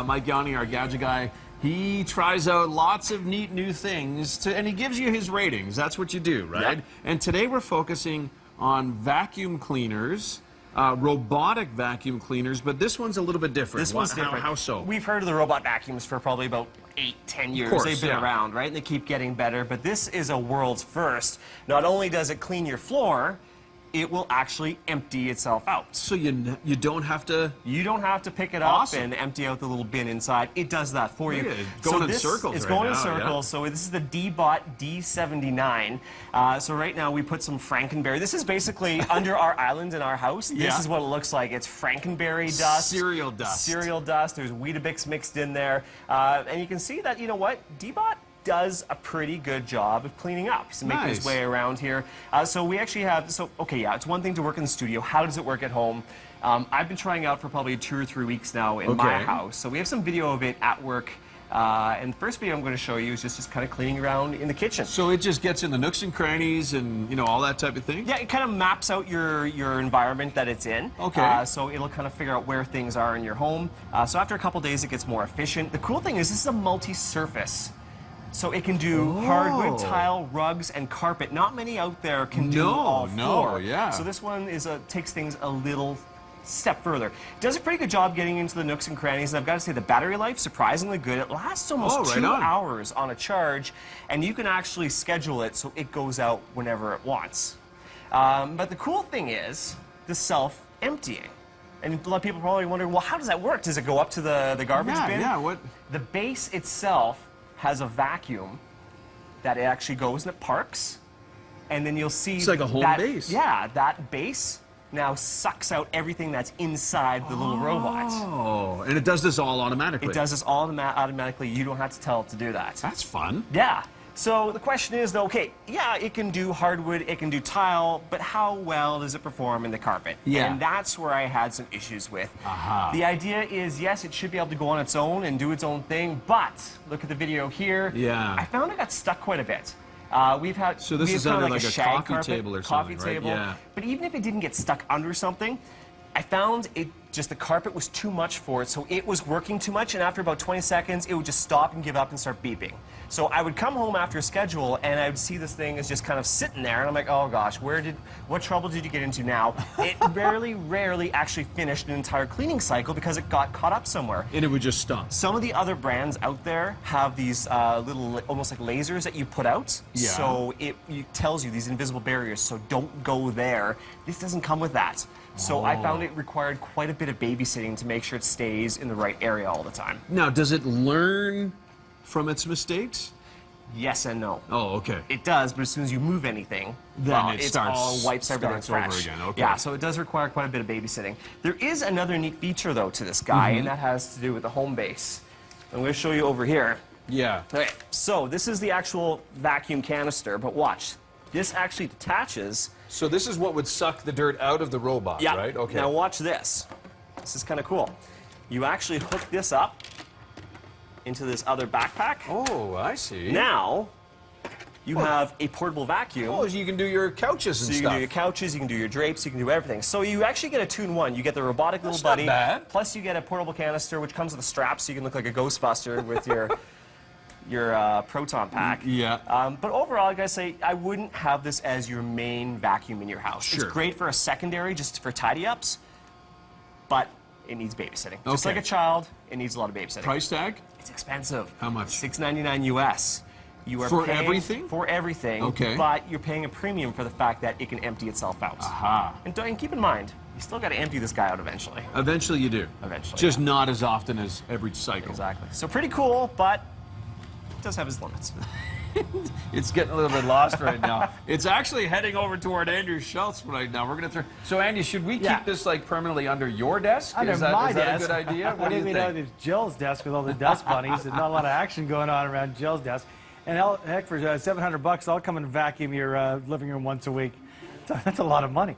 Mike Yawney, our Gadget Guy, he tries out lots of neat new things, and he gives you his ratings. That's what you do, right? Yep. And today we're focusing on vacuum cleaners, robotic vacuum cleaners, but this one's a little bit different. This one's different. How so? We've heard of the robot vacuums for probably about 8-10 years. They've been around, right? And they keep getting better, but this is a world's first. Not only does it clean your floor, it will actually empty itself out. So you don't have to... You don't have to pick it up and empty out the little bin inside. It does that for you. It's going in circles. It's going in circles. So this is the D-Bot D79. So right now we put some Frankenberry. This is basically under our island in our house. This is what it looks like. It's Frankenberry dust. Cereal dust. Cereal dust. There's Weetabix mixed in there. And you can see that, you know what, D-Bot does a pretty good job of cleaning up. He's making his way around here. So we actually have, it's one thing to work in the studio. How does it work at home? I've been trying out for probably 2 or 3 weeks now in my house. So we have some video of it at work. And the first video I'm going to show you is just kind of cleaning around in the kitchen. So it just gets in the nooks and crannies and, you know, all that type of thing? Yeah, it kind of maps out your environment that it's in. So it'll kind of figure out where things are in your home. So after a couple days, it gets more efficient. The cool thing is this is a multi-surface. So it can do hardwood, tile, rugs, and carpet. Not many out there can do all four. So this one takes things a little step further. It does a pretty good job getting into the nooks and crannies. And I've got to say, the battery life, surprisingly good. It lasts almost 2 hours on a charge. And you can actually schedule it so it goes out whenever it wants. But the cool thing is the self-emptying. And a lot of people probably wonder, well, how does that work? Does it go up to the garbage bin? What? The base itself has a vacuum that it actually goes and it parks, and then you'll see it's like a home base. Yeah, that base now sucks out everything that's inside the little robot. Oh, and it does this all automatically. It does this all automatically. You don't have to tell it to do that. That's fun. Yeah. So the question is, though, okay, yeah, it can do hardwood, it can do tile, but how well does it perform in the carpet? Yeah. And that's where I had some issues with. The idea is, yes, it should be able to go on its own and do its own thing, but look at the video here. Yeah. I found it got stuck quite a bit. We've had so this is under like a coffee table or something, right? Yeah. But even if it didn't get stuck under something, I found the carpet was too much for it, so it was working too much, and after about 20 seconds, it would just stop and give up and start beeping. So I would come home after schedule, and I would see this thing is just kind of sitting there, and I'm like, oh gosh, what trouble did you get into now? It rarely actually finished an entire cleaning cycle because it got caught up somewhere. And it would just stop. Some of the other brands out there have these little, almost like lasers that you put out. Yeah. So it tells you these invisible barriers, so don't go there. This doesn't come with that. So I found it required quite a bit of babysitting to make sure it stays in the right area all the time. Now, does it learn from its mistakes? Yes and no. Oh, okay. It does, but as soon as you move anything, then it wipes everything fresh. Over again. Okay. Yeah, so it does require quite a bit of babysitting. There is another neat feature, though, to this guy, and that has to do with the home base. I'm going to show you over here. Yeah. Okay, so this is the actual vacuum canister, but watch. This actually detaches. So this is what would suck the dirt out of the robot, right? Okay. Now watch this. This is kind of cool. You actually hook this up into this other backpack. Oh, I see. Now, you have a portable vacuum. Oh, so you can do your couches and stuff. So you can do your couches, you can do your drapes, you can do everything. So you actually get a 2-in-1. You get the robotic little buddy. Not bad. Plus you get a portable canister, which comes with a strap, so you can look like a Ghostbuster with your proton pack. Yeah. But overall, I gotta say, I wouldn't have this as your main vacuum in your house. Sure. It's great for a secondary, just for tidy-ups, but it needs babysitting. Just like a child, it needs a lot of babysitting. Price tag? It's expensive. How much? $6.99 US. You are for paying everything? For everything. Okay. But you're paying a premium for the fact that it can empty itself out. And keep in mind, you still got to empty this guy out eventually. Eventually you do. Eventually. Just not as often as every cycle. Exactly. So pretty cool, but it does have its limits. It's getting a little bit lost right now. It's actually heading over toward Andrew Schultz right now. We're going to turn. So Andy, should we keep this like permanently under your desk? Under is that my a desk. good idea? What do you think? It's Jill's desk with all the dust bunnies. There's not a lot of action going on around Jill's desk. And heck, for $700, I'll come and vacuum your living room once a week. That's a lot of money.